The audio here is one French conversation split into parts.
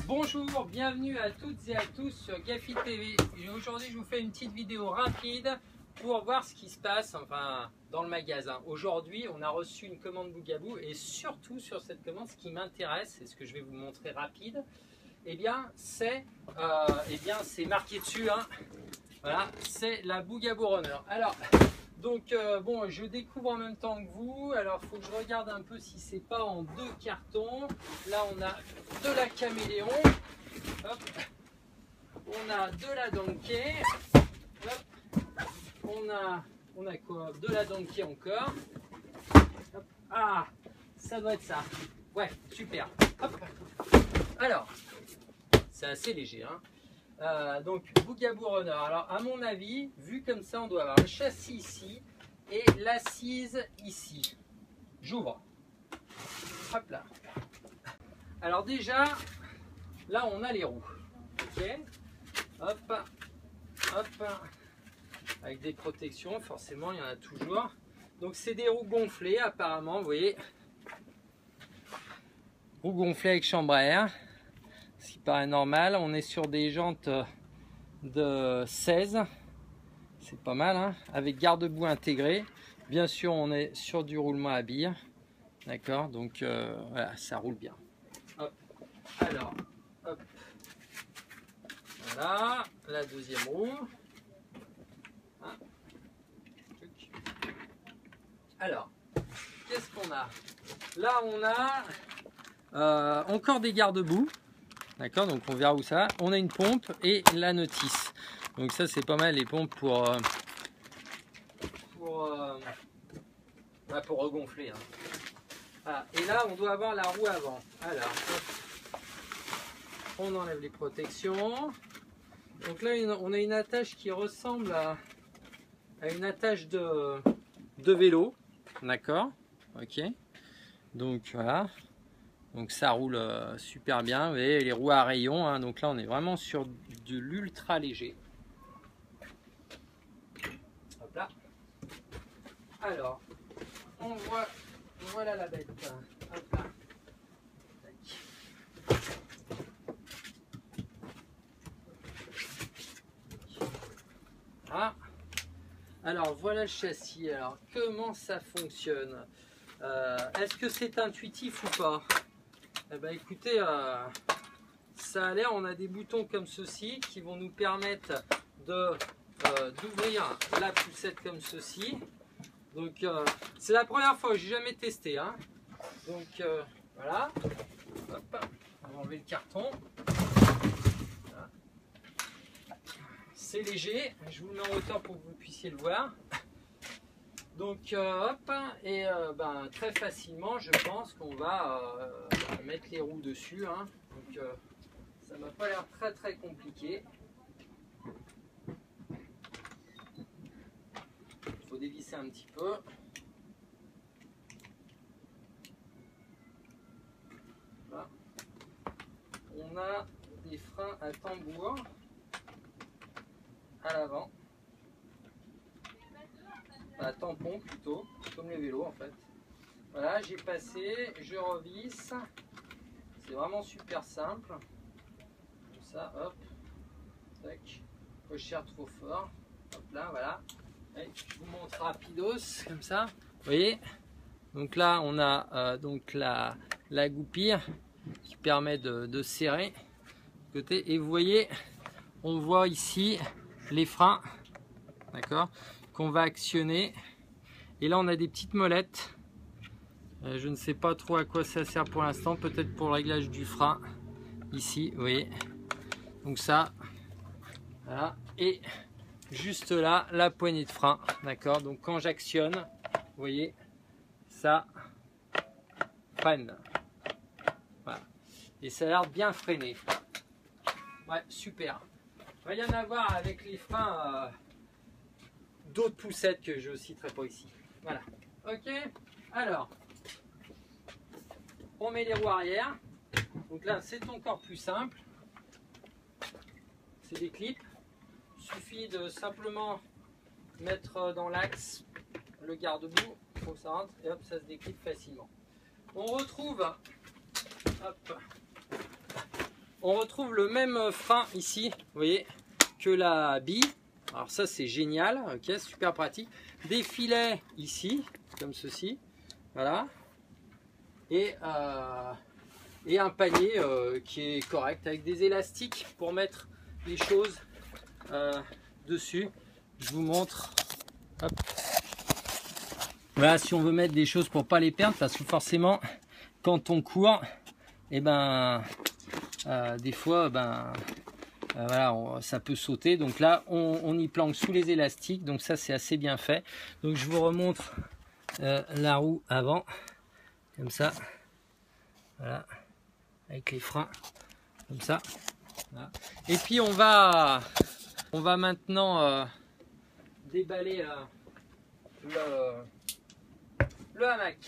Bonjour, bienvenue à toutes et à tous sur Gafi TV. Aujourd'hui, je vous fais une petite vidéo rapide pour voir ce qui se passe dans le magasin. Aujourd'hui, on a reçu une commande Bougaboo et surtout sur cette commande, ce qui m'intéresse et ce que je vais vous montrer rapide, c'est marqué dessus, voilà, c'est la Bougaboo Runner. Alors, bon, je découvre en même temps que vous. Alors, il faut que je regarde un peu si c'est pas en deux cartons. Là, on a de la Caméléon. Hop. On a de la Donkey. Hop. On a quoi? De la Donkey encore. Hop. Ah, ça doit être ça. Ouais, super. Hop. Alors, c'est assez léger, donc Bougaboo Runner. Alors à mon avis, vu comme ça, on doit avoir le châssis ici et l'assise ici. J'ouvre. Hop là. Alors déjà, là on a les roues. Ok. Hop, hop. Avec des protections, forcément il y en a toujours. Donc c'est des roues gonflées apparemment, vous voyez. Roues gonflées avec chambre à air. Ce qui paraît normal. On est sur des jantes de 16, c'est pas mal, avec garde-boue intégré. Bien sûr, on est sur du roulement à billes, d'accord, donc voilà, ça roule bien. Hop. Alors, hop. Voilà, la deuxième roue. Alors, qu'est-ce qu'on a? Là, on a encore des garde-boue. D'accord, donc on verra où ça. On a une pompe et la notice. Donc ça c'est pas mal, les pompes pour regonfler. Ah, et là on doit avoir la roue avant. Alors, on enlève les protections. Donc là on a une attache qui ressemble à une attache de vélo. D'accord, ok. Donc voilà. Donc ça roule super bien, vous voyez les roues à rayons, donc là on est vraiment sur de l'ultra léger. Hop là. Alors, voilà la bête. Hop là. Ah. Alors voilà le châssis. Alors comment ça fonctionne? Est-ce que c'est intuitif ou pas? Eh ben écoutez, ça a l'air, on a des boutons comme ceci qui vont nous permettre d'ouvrir la poussette comme ceci. Donc c'est la première fois, j'ai jamais testé. Donc voilà. Hop, on va enlever le carton. Voilà. C'est léger, je vous le mets en hauteur pour que vous puissiez le voir. Donc hop, et très facilement je pense qu'on va mettre les roues dessus, donc ça m'a pas l'air très compliqué. Il faut dévisser un petit peu. Là. On a des freins à tambour à l'avant. À tampon plutôt, comme les vélos en fait. Voilà, j'ai passé, je revisse. C'est vraiment super simple. Comme ça, hop. Tac. Pas cher trop fort. Hop là, voilà. Et je vous montre rapidos, comme ça. Vous voyez? Donc là, on a donc la goupille qui permet de serrer de côté. Et vous voyez, on voit ici les freins. D'accord? Qu'on va actionner, et là on a des petites molettes, je ne sais pas trop à quoi ça sert pour l'instant, peut-être pour le réglage du frein ici, vous voyez, donc ça voilà, et juste là la poignée de frein, d'accord, donc quand j'actionne, vous voyez, ça freine, voilà, et ça a l'air bien freiné. Ouais, super. Il va y en avoir avec les freins d'autres poussettes que je ne citerai pas ici. Voilà. Ok. Alors, on met les roues arrière. Donc là, c'est encore plus simple. C'est des clips. Il suffit de simplement mettre dans l'axe le garde-boue. Il faut que ça rentre et hop, ça se déclipe facilement. On retrouve, hop, on retrouve le même frein ici, vous voyez, que la bille. Alors ça c'est génial, ok, super pratique. Des filets ici, comme ceci, voilà. Et un panier qui est correct avec des élastiques pour mettre les choses dessus. Je vous montre. Hop. Voilà, si on veut mettre des choses pour pas les perdre, parce que forcément quand on court, et ben des fois voilà, ça peut sauter. Donc là on y planque sous les élastiques, donc ça c'est assez bien fait. Donc je vous remontre la roue avant, comme ça, voilà, avec les freins comme ça, voilà. Et puis on va maintenant déballer le hamac.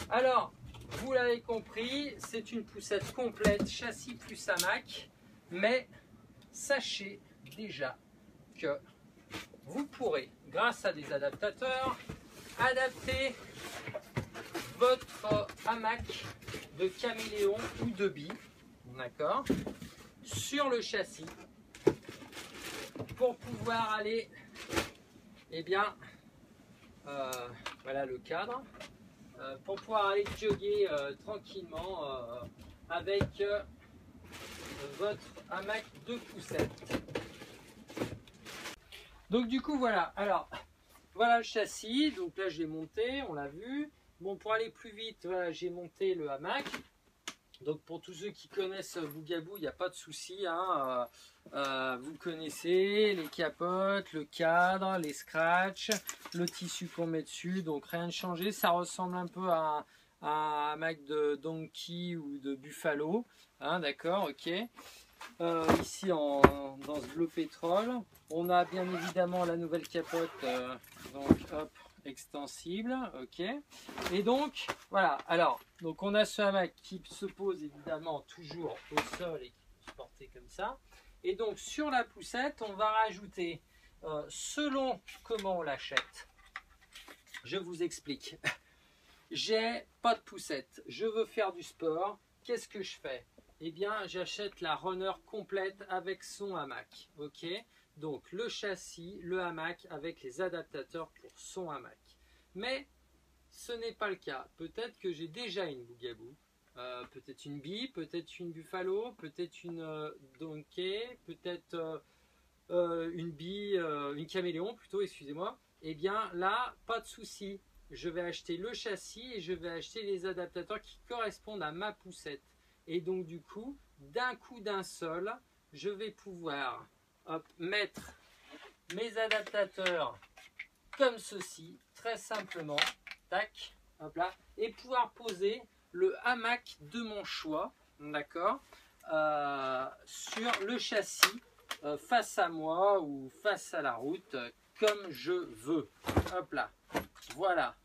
Alors vous l'avez compris, c'est une poussette complète, châssis plus hamac, mais sachez déjà que vous pourrez, grâce à des adaptateurs, adapter votre hamac de caméléon ou de bille, d'accord, sur le châssis pour pouvoir aller, eh bien, voilà le cadre, pour pouvoir aller jogger tranquillement avec votre hamac de poussette. Donc du coup voilà, alors voilà le châssis, donc là je l'ai monté, on l'a vu. Bon, pour aller plus vite, voilà, j'ai monté le hamac. Donc pour tous ceux qui connaissent Bugaboo, il n'y a pas de souci, hein. Vous connaissez les capotes, le cadre, les scratchs, le tissu qu'on met dessus, donc rien de changé. Ça ressemble un peu à un hamac de Donkey ou de Buffalo, hein, d'accord, ok. Ici dans ce bleu pétrole, on a bien évidemment la nouvelle capote, donc hop, extensible, ok. Et donc voilà, alors donc on a ce hamac qui se pose évidemment toujours au sol et qui peut se porter comme ça. Et donc sur la poussette, on va rajouter, selon comment on l'achète, je vous explique. J'ai pas de poussette, je veux faire du sport, qu'est-ce que je fais? Eh bien j'achète la Runner complète avec son hamac, ok. Donc le châssis, le hamac avec les adaptateurs pour son hamac. Mais ce n'est pas le cas. Peut-être que j'ai déjà une Bugaboo, peut-être une bille, peut-être une Buffalo, peut-être une Donkey, peut-être une bille, une caméléon plutôt, excusez-moi. Eh bien là, pas de souci. Je vais acheter le châssis et je vais acheter les adaptateurs qui correspondent à ma poussette. Et donc du coup d'un seul, je vais pouvoir mettre mes adaptateurs comme ceci, très simplement, tac, hop là, et pouvoir poser le hamac de mon choix, d'accord, sur le châssis, face à moi ou face à la route, comme je veux. Hop là, voilà.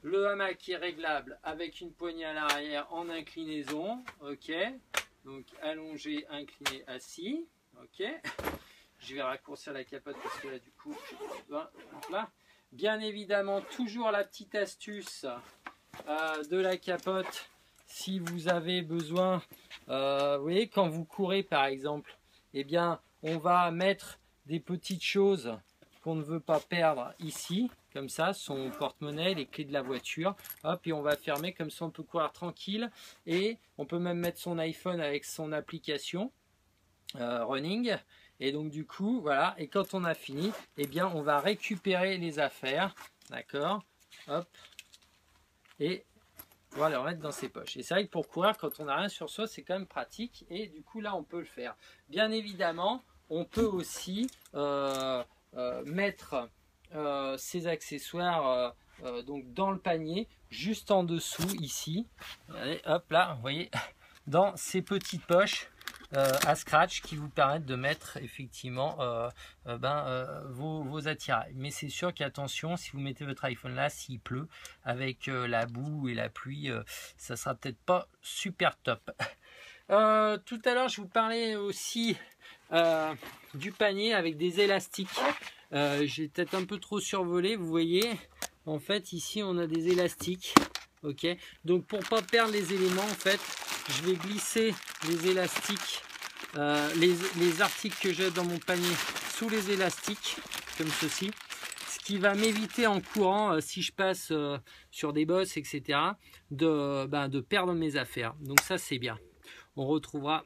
Le hamac est réglable avec une poignée à l'arrière en inclinaison, ok. Donc allongé, incliné, assis, ok. Je vais raccourcir la capote parce que là du coup, là. Bien évidemment, toujours la petite astuce de la capote si vous avez besoin. Vous voyez, quand vous courez par exemple, eh bien, on va mettre des petites choses qu'on ne veut pas perdre ici, comme ça, son porte-monnaie, les clés de la voiture, hop, et on va fermer, comme ça on peut courir tranquille, et on peut même mettre son iPhone avec son application Running, et donc du coup, voilà, et quand on a fini, eh bien on va récupérer les affaires, d'accord, hop, et on va les remettre dans ses poches. Et c'est vrai que pour courir, quand on n'a rien sur soi, c'est quand même pratique, et du coup là on peut le faire. Bien évidemment, on peut aussi mettre ces accessoires donc dans le panier, juste en dessous ici. Allez, hop là, vous voyez, dans ces petites poches à scratch qui vous permettent de mettre effectivement vos attirails. Mais c'est sûr qu'attention, si vous mettez votre iPhone là, s'il pleut, avec la boue et la pluie, ça sera peut-être pas super top. Tout à l'heure, je vous parlais aussi du panier avec des élastiques. J'ai peut-être un peu trop survolé, vous voyez. En fait, ici, on a des élastiques. Ok. Donc, pour pas perdre les éléments, en fait, je vais glisser les élastiques, les articles que j'ai dans mon panier sous les élastiques, comme ceci. Ce qui va m'éviter en courant, si je passe sur des bosses, etc., de perdre mes affaires. Donc ça, c'est bien. On retrouvera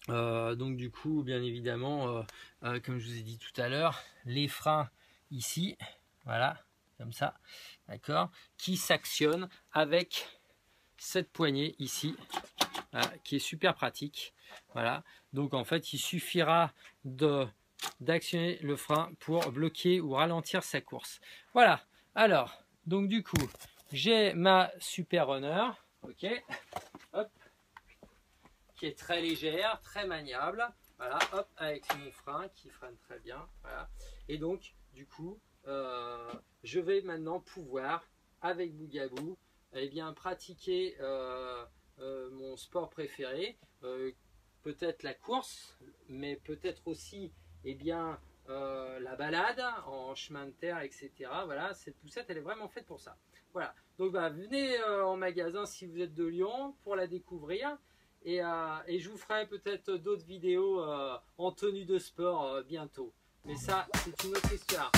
donc du coup, bien évidemment, comme je vous ai dit tout à l'heure, les freins ici, voilà, comme ça, d'accord, qui s'actionnent avec cette poignée ici, voilà, qui est super pratique. Voilà, donc en fait, il suffira d'actionner le frein pour bloquer ou ralentir sa course. Voilà, alors, donc du coup, j'ai ma Super Runner, ok, hop, qui est très légère, très maniable, voilà, hop, avec mon frein qui freine très bien, voilà, et donc, du coup, je vais maintenant pouvoir, avec Bougaboo, eh bien, pratiquer mon sport préféré, peut-être la course, mais peut-être aussi, eh bien, la balade en chemin de terre, etc. Voilà, cette poussette, elle est vraiment faite pour ça. Voilà, donc bah, venez en magasin si vous êtes de Lyon pour la découvrir. Et je vous ferai peut-être d'autres vidéos en tenue de sport bientôt. Mais ça, c'est une autre histoire.